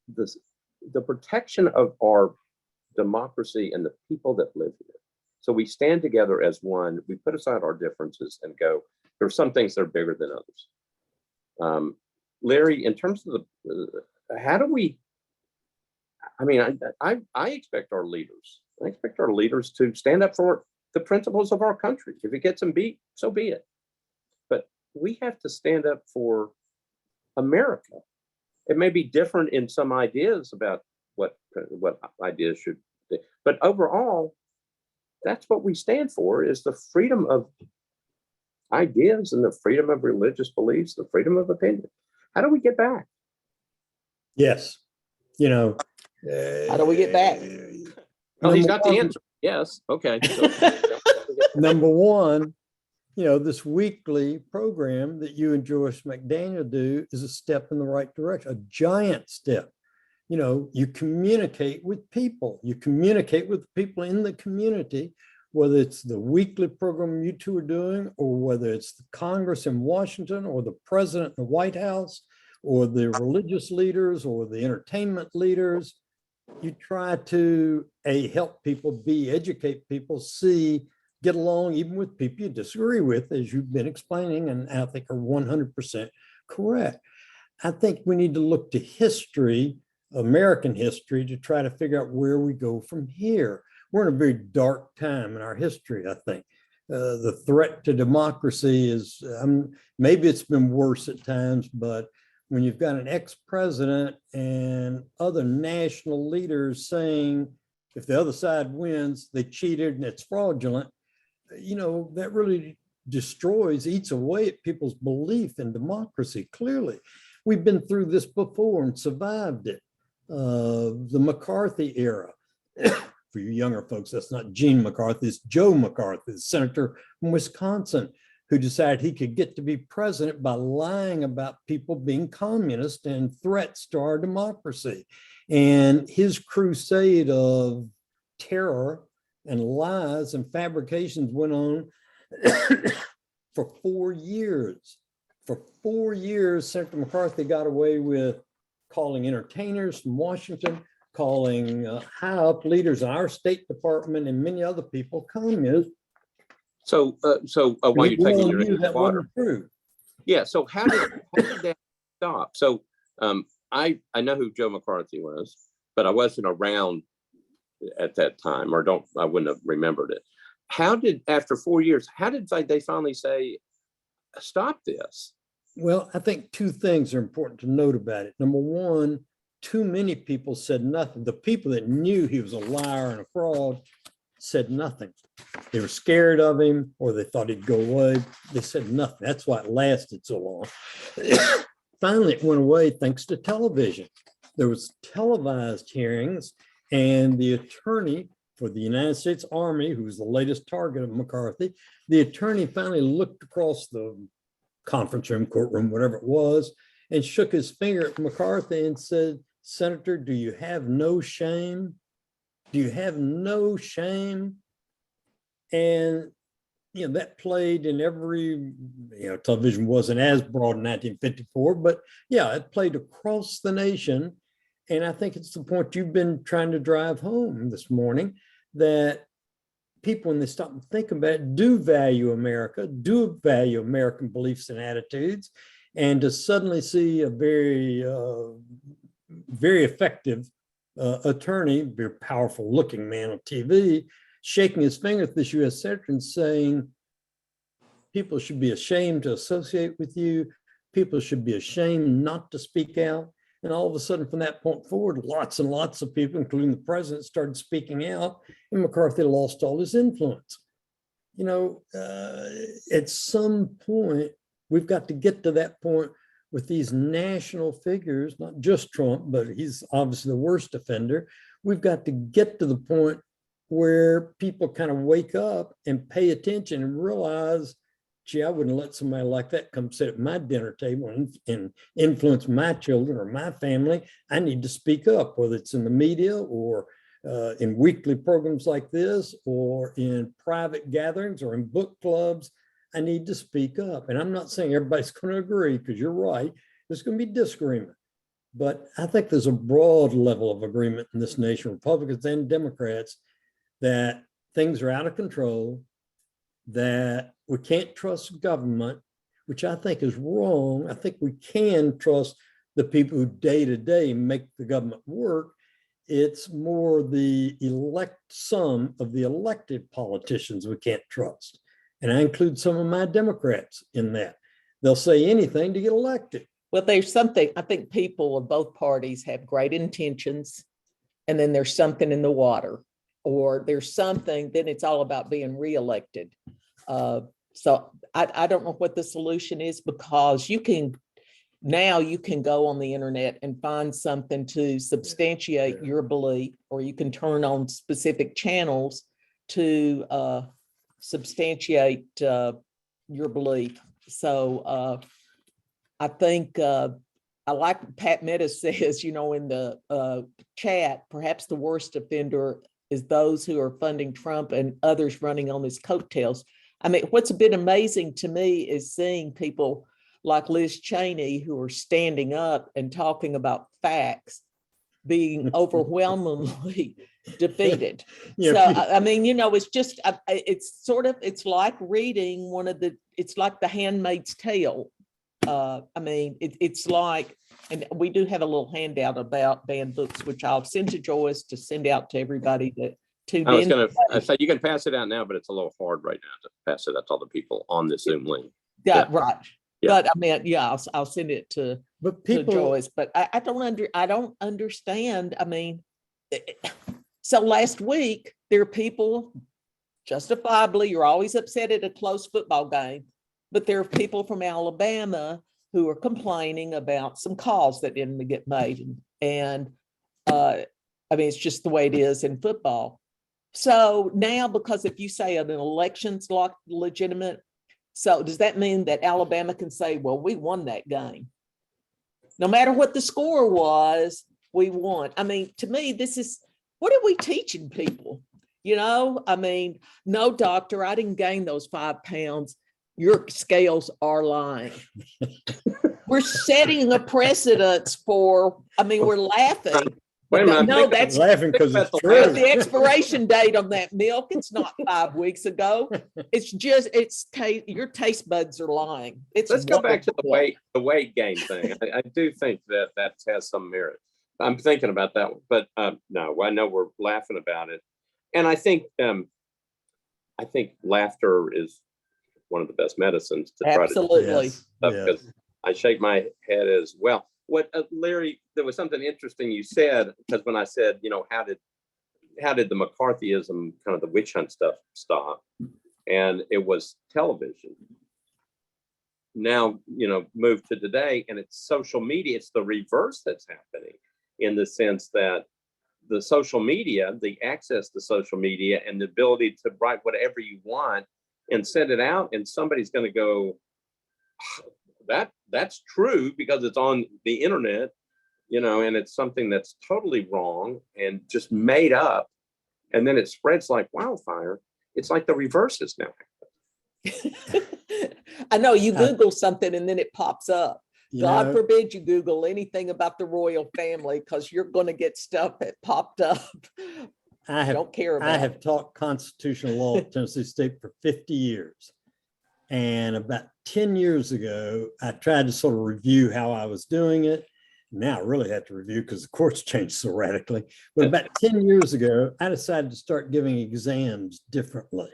the protection of our democracy and the people that live here. So we stand together as one. We put aside our differences and go, there are some things that are bigger than others. Larry, in terms of how do we, I expect our leaders, to stand up for the principles of our country. If it gets them beat, so be it. But we have to stand up for America. It may be different in some ideas about what ideas should be, but overall, that's what we stand for, is the freedom of ideas and the freedom of religious beliefs, the freedom of opinion. How do we get back? Yes. How do we get back? Oh, he's got the answer. Yes. Okay. Number one, this weekly program that you and Joyce McDaniel do is a step in the right direction, a giant step. You communicate with people. You communicate with people in the community, whether it's the weekly program you two are doing, or whether it's the Congress in Washington, or the president in the White House, or the religious leaders, or the entertainment leaders. You try to help people, educate people, get along even with people you disagree with, as you've been explaining, and I think are 100% correct. I think we need to look to history, American history, to try to figure out where we go from here. We're in a very dark time in our history, I think. The threat to democracy is, maybe it's been worse at times, but when you've got an ex-president and other national leaders saying, if the other side wins, they cheated and it's fraudulent, that really eats away at people's belief in democracy. Clearly, we've been through this before and survived it. The McCarthy era. For you younger folks, that's not Gene McCarthy, it's Joe McCarthy, the senator from Wisconsin, who decided he could get to be president by lying about people being communist and threats to our democracy. And his crusade of terror and lies and fabrications went on for 4 years. For 4 years, Senator McCarthy got away with calling entertainers from Washington, calling high up leaders in our State Department and many other people communists. So while you're taking your that water, wasn't true. Yeah. So how did that stop? So I know who Joe McCarthy was, but I wasn't around at that time, I wouldn't have remembered it. After 4 years, how did they finally say, stop this? Well, I think two things are important to note about it. Number one, too many people said nothing. The people that knew he was a liar and a fraud said nothing. They were scared of him, or they thought he'd go away. They said nothing. That's why it lasted so long. Finally, it went away thanks to television. There was televised hearings, and the attorney for the United States Army, who was the latest target of McCarthy, the attorney finally looked across the conference room, courtroom, whatever it was, and shook his finger at McCarthy and said, "Senator, do you have no shame? Do you have no shame?" And, that played in every, television wasn't as broad in 1954, but yeah, it played across the nation. And I think it's the point you've been trying to drive home this morning, that people, when they stop and think about it, do value America, do value American beliefs and attitudes. And to suddenly see a very, very effective attorney, very powerful looking man on TV, shaking his finger at this U.S. senator and saying, people should be ashamed to associate with you. People should be ashamed not to speak out. And all of a sudden, from that point forward, lots and lots of people, including the president, started speaking out, and McCarthy lost all his influence. At some point, we've got to get to that point with these national figures, not just Trump, but he's obviously the worst offender. We've got to get to the point where people kind of wake up and pay attention and realize, gee, I wouldn't let somebody like that come sit at my dinner table and influence my children or my family. I need to speak up, whether it's in the media or in weekly programs like this, or in private gatherings or in book clubs. I need to speak up. And I'm not saying everybody's going to agree, because you're right, there's going to be disagreement. But I think there's a broad level of agreement in this nation, Republicans and Democrats, that things are out of control, that we can't trust government, which I think is wrong. I think we can trust the people who day to day make the government work. It's more the sum of the elected politicians we can't trust. And I include some of my Democrats in that. They'll say anything to get elected. Well, there's something, I think people of both parties have great intentions, and then there's something in the water, or there's something, then it's all about being reelected. So I don't know what the solution is, because now you can go on the internet and find something to substantiate your belief, or you can turn on specific channels to substantiate your belief. So I think I like what Pat Meta says, in the chat, perhaps the worst offender is those who are funding Trump and others running on his coattails. I mean, what's been amazing to me is seeing people like Liz Cheney, who are standing up and talking about facts, being overwhelmingly defeated. So, I mean, it's just, it's like reading it's like The Handmaid's Tale. I mean, it's like, and we do have a little handout about banned books, which I'll send to Joyce to send out to everybody that tuned in. I was going to say, you can pass it out now, but it's a little hard right now to pass it out to all the people on the Zoom link. Yeah, right. Yeah. But I mean, yeah, I'll send it to Joyce. But I don't understand. I mean, so last week there are people, justifiably, you're always upset at a close football game, but there are people from Alabama who are complaining about some calls that didn't get made. And I mean, it's just the way it is in football. So now, because if you say an election's legitimate, so does that mean that Alabama can say, well, we won that game? No matter what the score was, we won. I mean, to me, what are we teaching people? I mean, no, doctor, I didn't gain those 5 pounds. Your scales are lying. We're setting a precedence for, I mean, we're laughing. Wait a minute. No, that's laughing because it's true. the expiration date on that milk. It's not 5 weeks ago. It's just, your taste buds are lying. Let's go back to the weight gain thing. I do think that has some merit. I'm thinking about that one, but no, I know we're laughing about it. And I think laughter is one of the best medicines to try to do absolutely. because I shake my head as well. What Larry, there was something interesting you said, because when I said, how did the McCarthyism, kind of the witch hunt stuff stop? And it was television. Now, move to today, and it's social media. It's the reverse that's happening, in the sense that the social media, the access to social media, and the ability to write whatever you want and send it out, and somebody's going to go, that's true because it's on the internet, and it's something that's totally wrong and just made up, and then it spreads like wildfire. It's like the reverse is now happening. I know, you Google something and then it pops up. God forbid you Google anything about the royal family, because you're going to get stuff that popped up. Don't care about. I have taught constitutional law at Tennessee State for 50 years. And about 10 years ago, I tried to sort of review how I was doing it. Now I really have to review because the courts changed so radically. But about 10 years ago, I decided to start giving exams differently.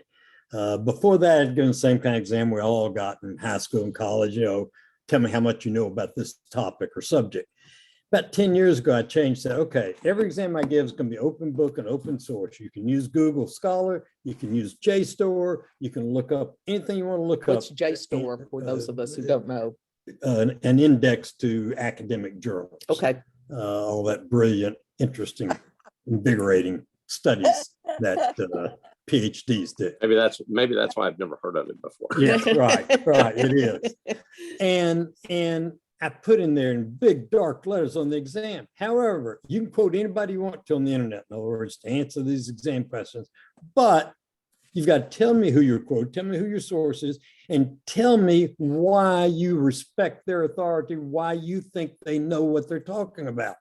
Before that, I'd given the same kind of exam we all got in high school and college, tell me how much you know about this topic or subject. About 10 years ago, I changed that. Okay, every exam I give is going to be open book and open source. You can use Google Scholar, you can use JSTOR, you can look up anything you want to look up. What's JSTOR for those of us who don't know? an index to academic journals. Okay. All that brilliant, interesting, invigorating studies that PhDs do. Maybe that's why I've never heard of it before. Yes, right, it is. And I put in there in big dark letters on the exam. However, you can quote anybody you want to on the internet, in other words, to answer these exam questions, but you've got to tell me who your quote, tell me who your source is, and tell me why you respect their authority, why you think they know what they're talking about.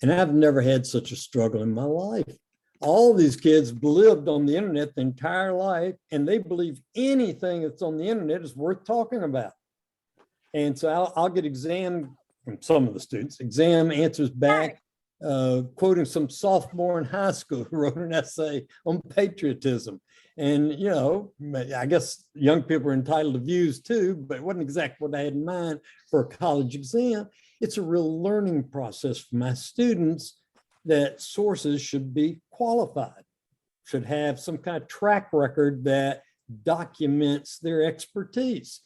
And I've never had such a struggle in my life. All these kids lived on the internet the entire life, and they believe anything that's on the internet is worth talking about. And so I'll get exam from some of the students, exam answers back, quoting some sophomore in high school who wrote an essay on patriotism. And, you know, I guess young people are entitled to views too, but it wasn't exactly what I had in mind for a college exam. It's a real learning process for my students that sources should be qualified, should have some kind of track record that documents their expertise.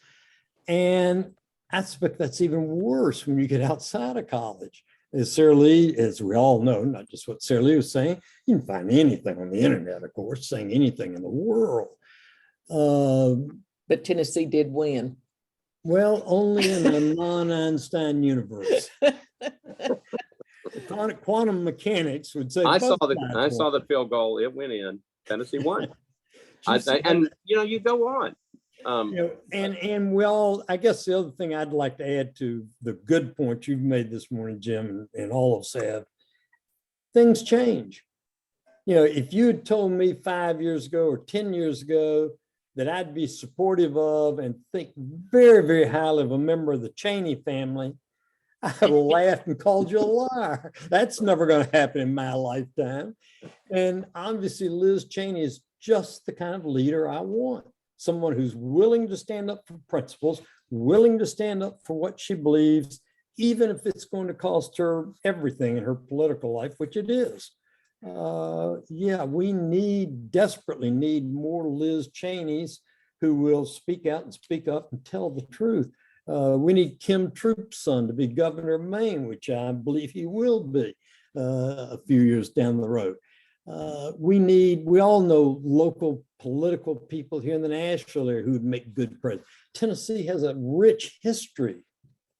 And I suspect that's even worse when you get outside of college. As Saralee, as we all know, not just what Saralee was saying, you can find anything on the internet, of course, saying anything in the world. But Tennessee did win. Well, only in a non-Einstein universe. Quantum mechanics would say. I saw the field goal. It went in. Tennessee won. And you know, you go on. You know, and we all, I guess the other thing I'd like to add to the good point you've made this morning, Jim, and all of us have, things change. You know, if you had told me 5 years ago or 10 years ago that I'd be supportive of and think very, very highly of a member of the Cheney family, I laughed and called you a liar. That's never going to happen in my lifetime. And obviously, Liz Cheney is just the kind of leader I want. Someone who's willing to stand up for principles, willing to stand up for what she believes, even if it's going to cost her everything in her political life, which it is. Yeah, we desperately need more Liz Cheneys who will speak out and speak up and tell the truth. We need Kim Troop's son to be governor of Maine, which I believe he will be a few years down the road. We all know local political people here in the Nashville area who would make good presidents. Tennessee has a rich history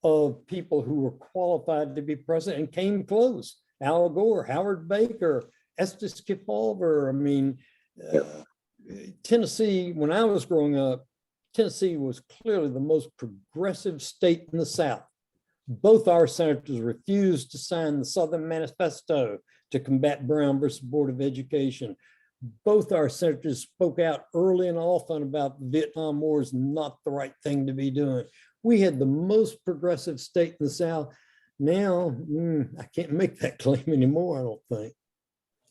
of people who were qualified to be president and came close. Al Gore, Howard Baker, Estes Kefauver. I mean, Tennessee, when I was growing up, Tennessee was clearly the most progressive state in the South. Both our senators refused to sign the Southern Manifesto to combat Brown versus Board of Education. Both our senators spoke out early and often about the Vietnam War is not the right thing to be doing. We had the most progressive state in the South. Now, I can't make that claim anymore, I don't think.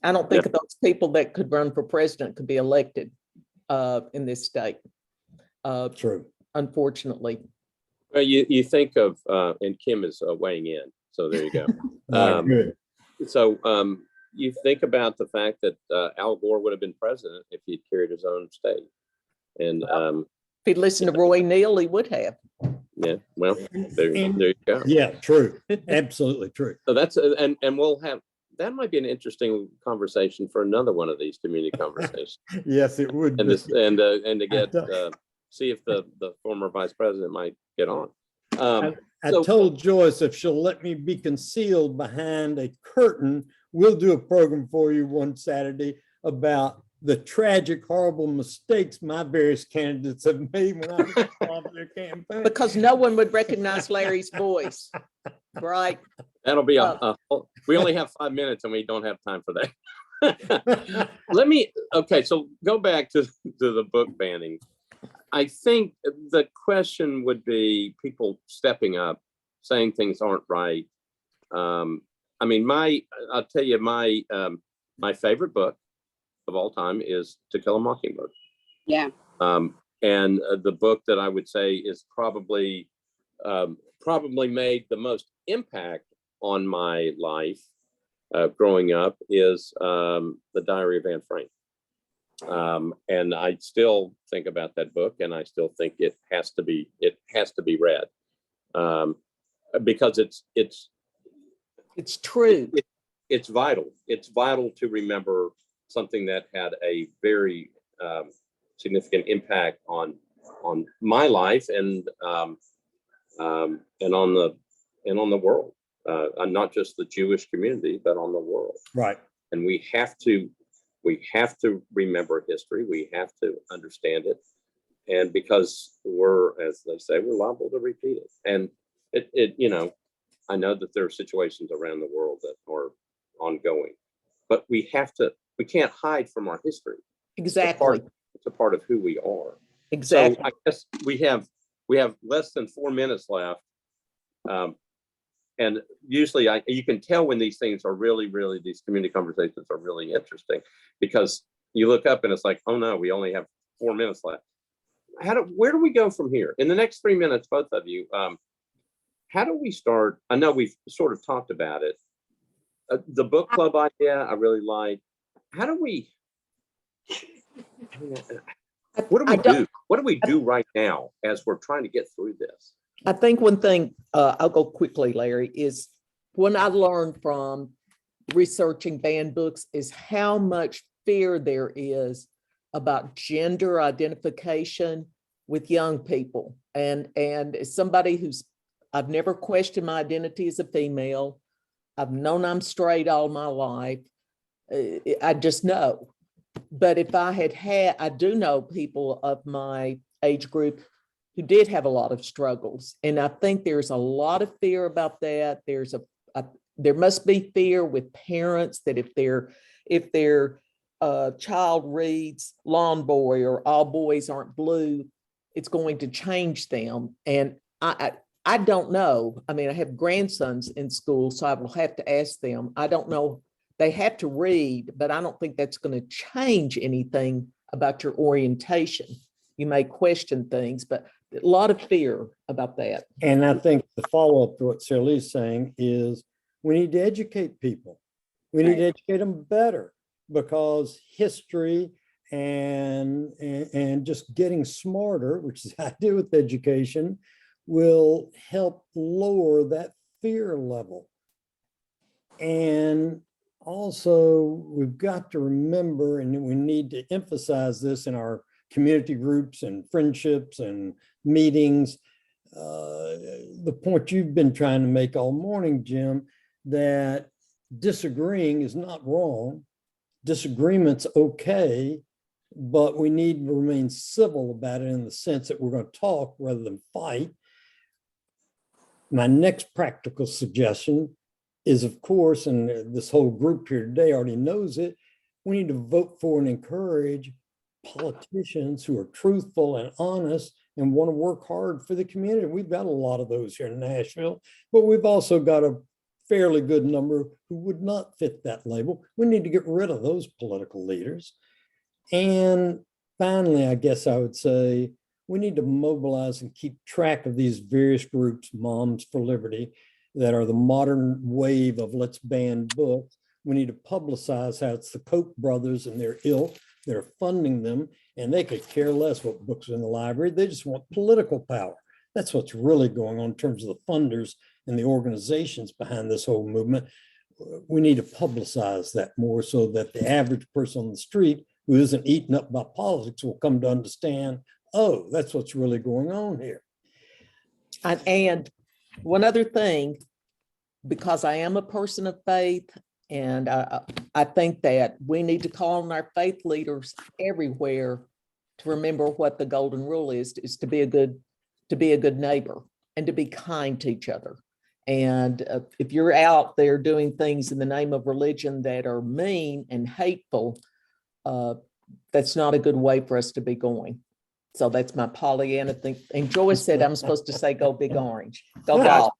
I don't think those people that could run for president could be elected in this state. True. Unfortunately. Well, you think of, and Kim is weighing in, so there you go. Good. So you think about the fact that Al Gore would have been president if he'd carried his own state. And if he'd listened to Roy Neal, he would have. Yeah, well, there you go. Yeah, true. Absolutely true. So that's, and we'll have, that might be an interesting conversation for another one of these community conversations. Yes, it would. And this, and to get, see if the former vice president might get on. I told Joyce if she'll let me be concealed behind a curtain, we'll do a program for you one Saturday about the tragic, horrible mistakes my various candidates have made when I was involved in their campaign. Because no one would recognize Larry's voice, right? That'll be we only have 5 minutes and we don't have time for that. Okay, so go back to the book banning. I think the question would be people stepping up, saying things aren't right. I mean, I'll tell you, my favorite book of all time is To Kill a Mockingbird. Yeah. And the book that I would say is probably made the most impact on my life growing up is The Diary of Anne Frank. And I still think about that book, and I still think it has to be read, because It's true. it's vital. It's vital to remember something that had a very significant impact on my life and on the world, not just the Jewish community, but on the world. Right. And we have to remember history. We have to understand it, and because we're, as they say, we're liable to repeat it. And I know that there are situations around the world that are ongoing, but we can't hide from our history. Exactly. It's a part of who we are. Exactly. So I guess we have less than 4 minutes left. And usually you can tell when these things are really, these community conversations are really interesting, because you look up and it's like, oh no, we only have 4 minutes left. Where do we go from here? In the next 3 minutes, both of you, how do we start? I know we've sort of talked about it. The book club idea, I really like. How do we, what do we do? What do we do right now as we're trying to get through this? I think one thing, I'll go quickly, Larry, is when I learned from researching banned books is how much fear there is about gender identification with young people. And as somebody I've never questioned my identity as a female. I've known I'm straight all my life. I just know. But if I do know people of my age group who did have a lot of struggles. And I think there's a lot of fear about that. There must be fear with parents that if their child reads Lawn Boy or All Boys Aren't Blue, it's going to change them. And I don't know. I mean, I have grandsons in school, so I will have to ask them. I don't know. They have to read, but I don't think that's going to change anything about your orientation. You may question things, but a lot of fear about that. And I think the follow-up to what Saralee is saying is we need to educate people. We need to educate them better, because history and just getting smarter, which is how I do with education, will help lower that fear level. And also, we've got to remember, and we need to emphasize this in our community groups and friendships and meetings, the point you've been trying to make all morning, Jim, that disagreeing is not wrong. Disagreement's okay, but we need to remain civil about it in the sense that we're going to talk rather than fight. My next practical suggestion is, of course, and this whole group here today already knows it, we need to vote for and encourage politicians who are truthful and honest and want to work hard for the community. We've got a lot of those here in Nashville, but we've also got a fairly good number who would not fit that label. We need to get rid of those political leaders. And finally, I guess I would say we need to mobilize and keep track of these various groups, Moms for Liberty, that are the modern wave of let's ban books. We need to publicize how it's the Koch brothers and their ilk that are funding them, and they could care less what books are in the library. They just want political power. That's what's really going on in terms of the funders and the organizations behind this whole movement. We need to publicize that more so that the average person on the street who isn't eaten up by politics will come to understand, oh, that's what's really going on here. And one other thing, because I am a person of faith, and I think that we need to call on our faith leaders everywhere to remember what the golden rule is to be a good neighbor and to be kind to each other. And if you're out there doing things in the name of religion that are mean and hateful, that's not a good way for us to be going. So that's my Pollyanna thing. And Joyce said I'm supposed to say, go Big Orange. Go Ball.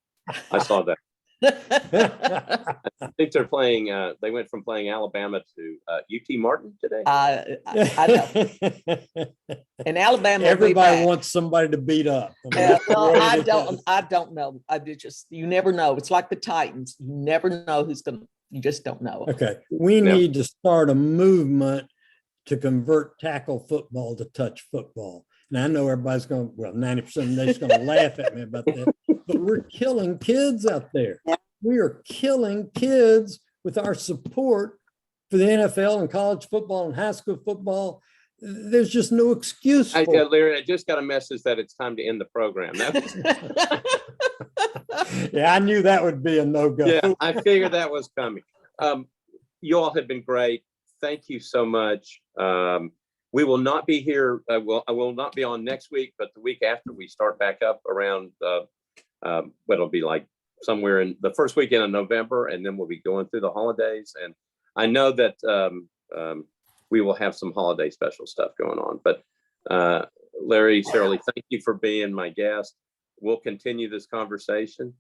I saw that. I think they're playing, they went from playing Alabama to UT Martin today. I know. In Alabama, everybody wants somebody to beat up. I don't know. You never know. It's like the Titans. You never know you just don't know. Okay. We need to start a movement to convert tackle football to touch football. And I know everybody's going, well, 90% of the nation's going to laugh at me about that, but we're killing kids out there. We are killing kids with our support for the NFL and college football and high school football. There's just no excuse for it. Larry, I just got a message that it's time to end the program. Yeah, I knew that would be a no-go. Yeah, I figured that was coming. You all have been great. Thank you so much. We will not be here. I will not be on next week, but the week after we start back up around what it'll be like somewhere in the first weekend of November, and then we'll be going through the holidays. And I know that we will have some holiday special stuff going on. But Larry, Saralee, thank you for being my guest. We'll continue this conversation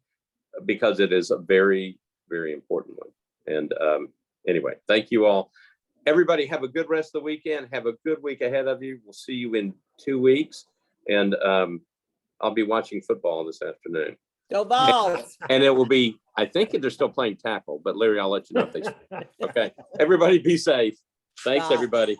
because it is a very, very important one. And anyway, thank you all. Everybody have a good rest of the weekend. Have a good week ahead of you. We'll see you in 2 weeks. And I'll be watching football this afternoon. Go Vols. And it will be, I think they're still playing tackle, but Larry, I'll let you know if they. Okay. Everybody be safe. Thanks, Bye. everybody.